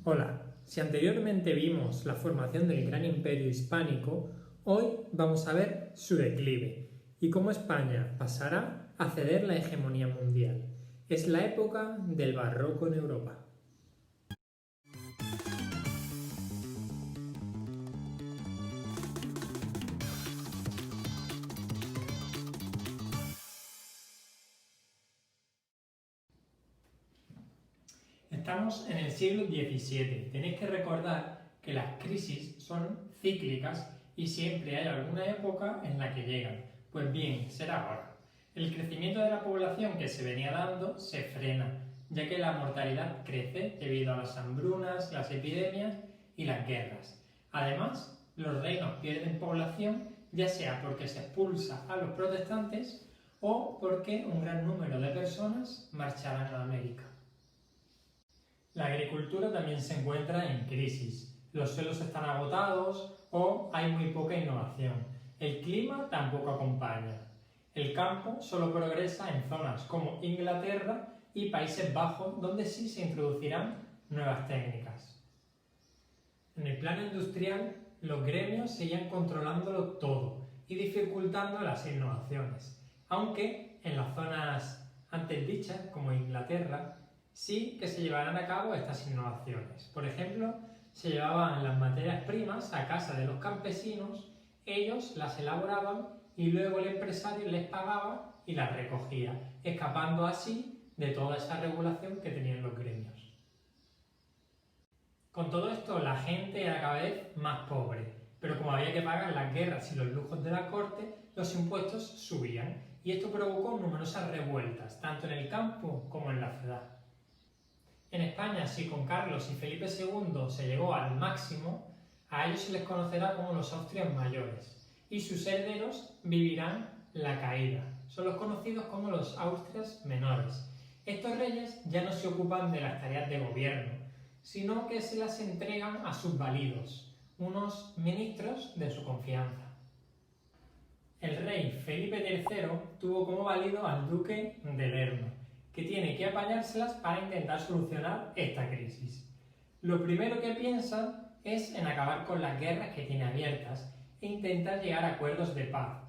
Hola, si anteriormente vimos la formación del gran imperio hispánico, hoy vamos a ver su declive y cómo España pasará a ceder la hegemonía mundial. Es la época del barroco en Europa. Estamos en el siglo XVII. Tenéis que recordar que las crisis son cíclicas y siempre hay alguna época en la que llegan. Pues bien, será ahora. El crecimiento de la población que se venía dando se frena, ya que la mortalidad crece debido a las hambrunas, las epidemias y las guerras. Además, los reinos pierden población, ya sea porque se expulsa a los protestantes o porque un gran número de personas marcharán a América. La agricultura también se encuentra en crisis. Los suelos están agotados o hay muy poca innovación. El clima tampoco acompaña. El campo solo progresa en zonas como Inglaterra y Países Bajos, donde sí se introducirán nuevas técnicas. En el plano industrial, los gremios seguían controlándolo todo y dificultando las innovaciones, aunque en las zonas antes dichas, como Inglaterra, sí que se llevarán a cabo estas innovaciones. Por ejemplo, se llevaban las materias primas a casa de los campesinos, ellos las elaboraban y luego el empresario les pagaba y las recogía, escapando así de toda esa regulación que tenían los gremios. Con todo esto, la gente era cada vez más pobre, pero como había que pagar las guerras y los lujos de la corte, los impuestos subían y esto provocó numerosas revueltas, tanto en el campo como en la ciudad. En España, si con Carlos y Felipe II se llegó al máximo, a ellos se les conocerá como los Austrias mayores y sus herederos vivirán la caída. Son los conocidos como los Austrias menores. Estos reyes ya no se ocupan de las tareas de gobierno, sino que se las entregan a sus validos, unos ministros de su confianza. El rey Felipe III tuvo como valido al duque de Lerma, que tiene que apañárselas para intentar solucionar esta crisis. Lo primero que piensa es en acabar con las guerras que tiene abiertas e intentar llegar a acuerdos de paz,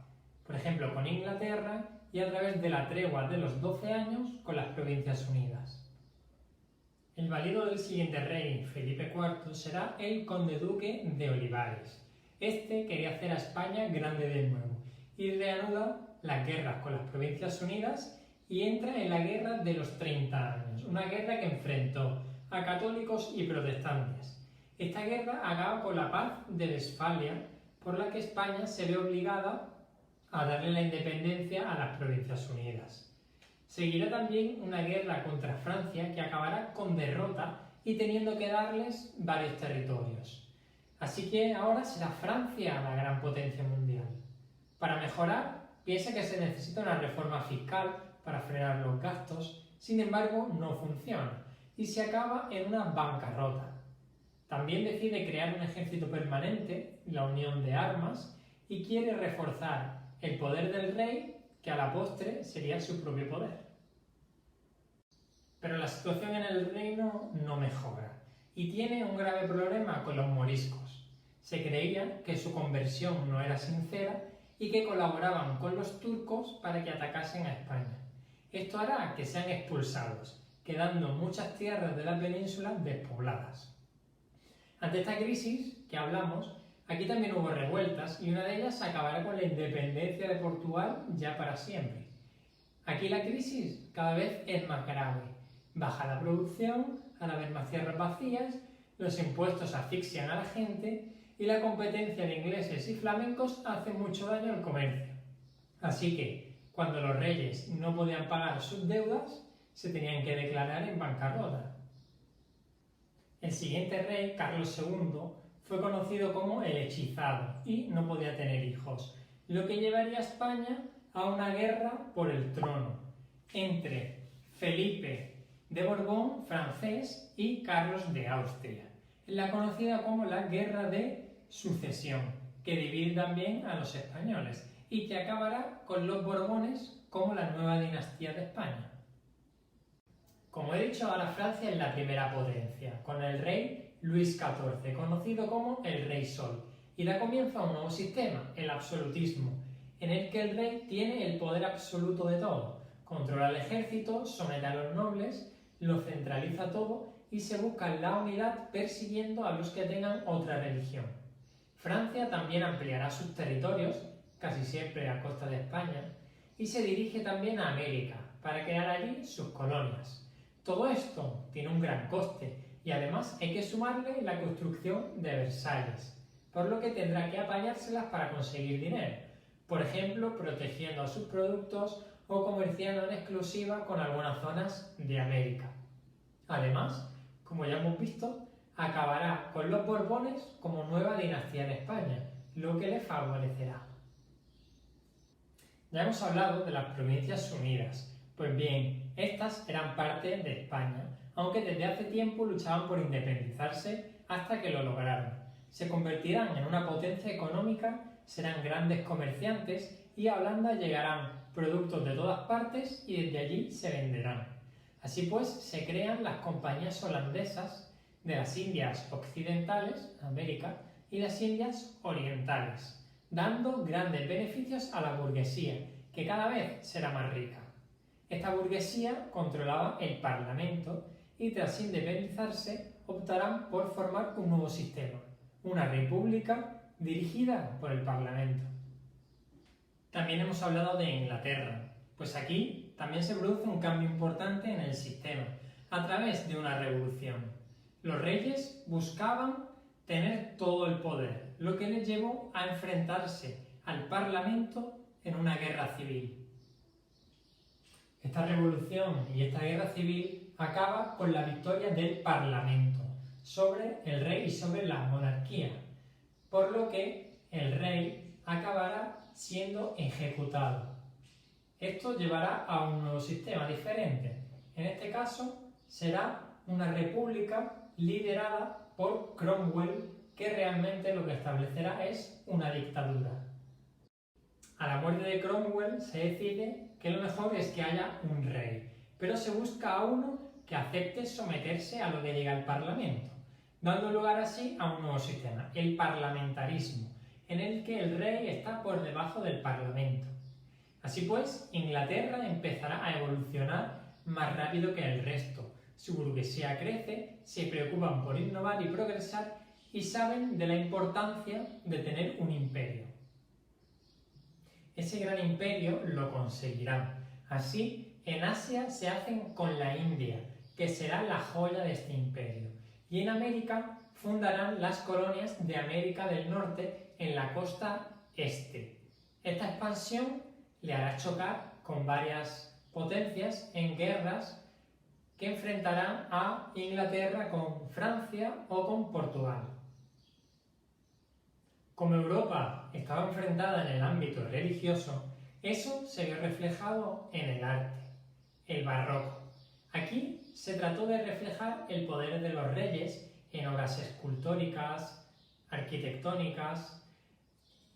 por ejemplo con Inglaterra y a través de la tregua de los 12 años con las Provincias Unidas. El valido del siguiente rey, Felipe IV, será el conde-duque de Olivares. Este quería hacer a España grande de nuevo y reanuda las guerras con las Provincias Unidas y entra en la Guerra de los 30 años, una guerra que enfrentó a católicos y protestantes. Esta guerra acaba con la paz de Westfalia, por la que España se ve obligada a darle la independencia a las Provincias Unidas. Seguirá también una guerra contra Francia que acabará con derrota y teniendo que darles varios territorios. Así que ahora será Francia la gran potencia mundial. Para mejorar, piensa que se necesita una reforma fiscal para frenar los gastos, sin embargo no funciona y se acaba en una bancarrota. También decide crear un ejército permanente, la Unión de Armas, y quiere reforzar el poder del rey, que a la postre sería su propio poder. Pero la situación en el reino no mejora y tiene un grave problema con los moriscos. Se creía que su conversión no era sincera y que colaboraban con los turcos para que atacasen a España. Esto hará que sean expulsados, quedando muchas tierras de la península despobladas. Ante esta crisis que hablamos, aquí también hubo revueltas y una de ellas acabará con la independencia de Portugal ya para siempre. Aquí la crisis cada vez es más grave. Baja la producción, al haber más tierras vacías, los impuestos asfixian a la gente y la competencia de ingleses y flamencos hace mucho daño al comercio. Así que, cuando los reyes no podían pagar sus deudas, se tenían que declarar en bancarrota. El siguiente rey, Carlos II, fue conocido como el hechizado y no podía tener hijos, lo que llevaría a España a una guerra por el trono entre Felipe de Borbón, francés, y Carlos de Austria, la conocida como la Guerra de Sucesión, que divide también a los españoles y que acabará con los Borbones como la nueva dinastía de España. Como he dicho, ahora Francia es la primera potencia, con el rey Luis XIV, conocido como el Rey Sol, y da comienzo a un nuevo sistema, el absolutismo, en el que el rey tiene el poder absoluto de todo, controla el ejército, somete a los nobles, lo centraliza todo y se busca la unidad persiguiendo a los que tengan otra religión. Francia también ampliará sus territorios, casi siempre a costa de España, y se dirige también a América, para crear allí sus colonias. Todo esto tiene un gran coste y además hay que sumarle la construcción de Versalles, por lo que tendrá que apañárselas para conseguir dinero, por ejemplo, protegiendo a sus productos o comerciando en exclusiva con algunas zonas de América. Además, como ya hemos visto, acabará con los Borbones como nueva dinastía en España, lo que le favorecerá. Ya hemos hablado de las Provincias Unidas. Pues bien, estas eran parte de España, aunque desde hace tiempo luchaban por independizarse hasta que lo lograron. Se convertirán en una potencia económica, serán grandes comerciantes y a Holanda llegarán productos de todas partes y desde allí se venderán. Así pues, se crean las compañías holandesas de las Indias Occidentales, América, y las Indias Orientales, dando grandes beneficios a la burguesía, que cada vez será más rica. Esta burguesía controlaba el Parlamento y tras independizarse optarán por formar un nuevo sistema, una república dirigida por el Parlamento. También hemos hablado de Inglaterra, pues aquí también se produce un cambio importante en el sistema, a través de una revolución. Los reyes buscaban tener todo el poder, lo que les llevó a enfrentarse al Parlamento en una guerra civil. Esta revolución y esta guerra civil acaba con la victoria del Parlamento sobre el rey y sobre la monarquía, por lo que el rey acabará siendo ejecutado. Esto llevará a un nuevo sistema diferente. En este caso será una república liderada por Cromwell, que realmente lo que establecerá es una dictadura. A la muerte de Cromwell se decide que lo mejor es que haya un rey, pero se busca a uno que acepte someterse a lo que llega al Parlamento, dando lugar así a un nuevo sistema, el parlamentarismo, en el que el rey está por debajo del Parlamento. Así pues, Inglaterra empezará a evolucionar más rápido que el resto. Su burguesía crece, se preocupan por innovar y progresar y saben de la importancia de tener un imperio. Ese gran imperio lo conseguirán. Así, en Asia se hacen con la India, que será la joya de este imperio. Y en América fundarán las colonias de América del Norte en la costa este. Esta expansión le hará chocar con varias potencias en guerras que enfrentarán a Inglaterra con Francia o con Portugal. Como Europa estaba enfrentada en el ámbito religioso, eso se vio reflejado en el arte, el barroco. Aquí se trató de reflejar el poder de los reyes en obras escultóricas, arquitectónicas,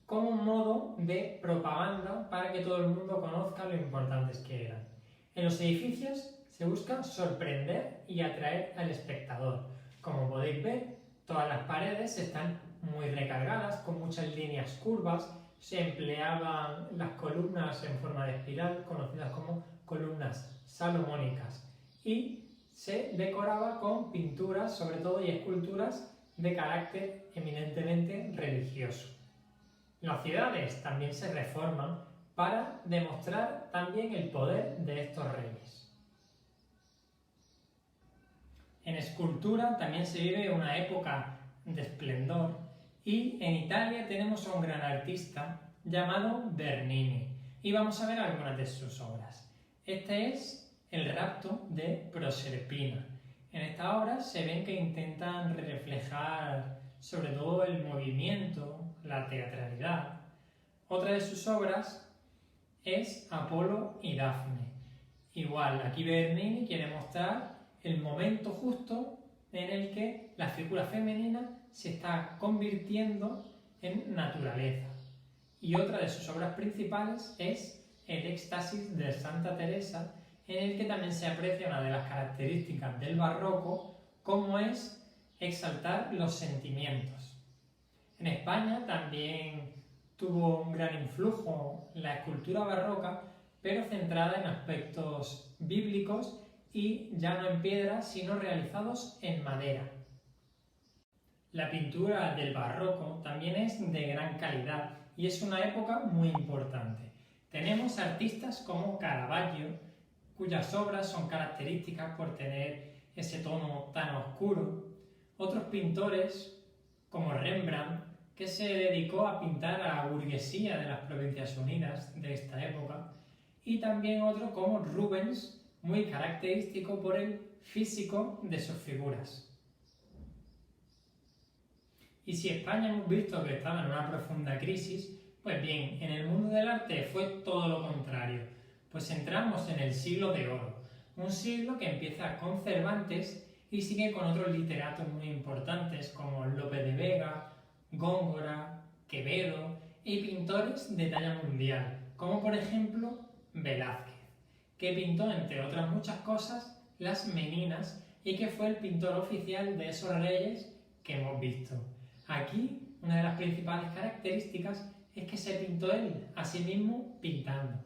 como un modo de propaganda para que todo el mundo conozca lo importantes que eran. En los edificios se busca sorprender y atraer al espectador. Como podéis ver, todas las paredes están muy recargadas, con muchas líneas curvas. Se empleaban las columnas en forma de espiral, conocidas como columnas salomónicas, y se decoraba con pinturas, sobre todo, y esculturas de carácter eminentemente religioso. Las ciudades también se reforman para demostrar también el poder de estos reyes. En escultura también se vive una época de esplendor y en Italia tenemos a un gran artista llamado Bernini y vamos a ver algunas de sus obras. Este es El rapto de Proserpina. En esta obra se ven que intentan reflejar sobre todo el movimiento, la teatralidad. Otra de sus obras es Apolo y Dafne. Igual, aquí Bernini quiere mostrar el momento justo en el que la figura femenina se está convirtiendo en naturaleza. Y otra de sus obras principales es El éxtasis de Santa Teresa, en el que también se aprecia una de las características del barroco, como es exaltar los sentimientos. En España también tuvo un gran influjo la escultura barroca, pero centrada en aspectos bíblicos y ya no en piedra, sino realizados en madera. La pintura del barroco también es de gran calidad y es una época muy importante. Tenemos artistas como Caravaggio, cuyas obras son características por tener ese tono tan oscuro. Otros pintores, como Rembrandt, que se dedicó a pintar a la burguesía de las Provincias Unidas de esta época, y también otro como Rubens, muy característico por el físico de sus figuras. Y si España hemos visto que estaba en una profunda crisis, pues bien, en el mundo del arte fue todo lo contrario, pues entramos en el siglo de oro, un siglo que empieza con Cervantes y sigue con otros literatos muy importantes como Lope de Vega, Góngora, Quevedo y pintores de talla mundial, como por ejemplo Velázquez, que pintó entre otras muchas cosas las Meninas y que fue el pintor oficial de esos reyes que hemos visto. Aquí, una de las principales características es que se pintó él a sí mismo pintando.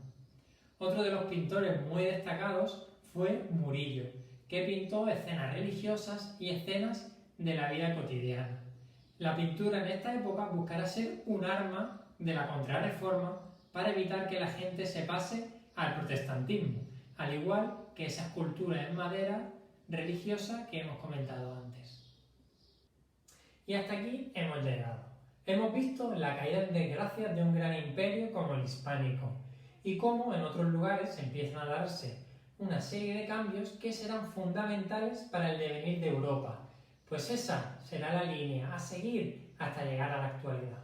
Otro de los pintores muy destacados fue Murillo, que pintó escenas religiosas y escenas de la vida cotidiana. La pintura en esta época buscará ser un arma de la Contrarreforma para evitar que la gente se pase al protestantismo, al igual que esa escultura en madera religiosa que hemos comentado antes. Y hasta aquí hemos llegado. Hemos visto la caída en desgracia de un gran imperio como el hispánico y cómo en otros lugares empiezan a darse una serie de cambios que serán fundamentales para el devenir de Europa. Pues esa será la línea a seguir hasta llegar a la actualidad.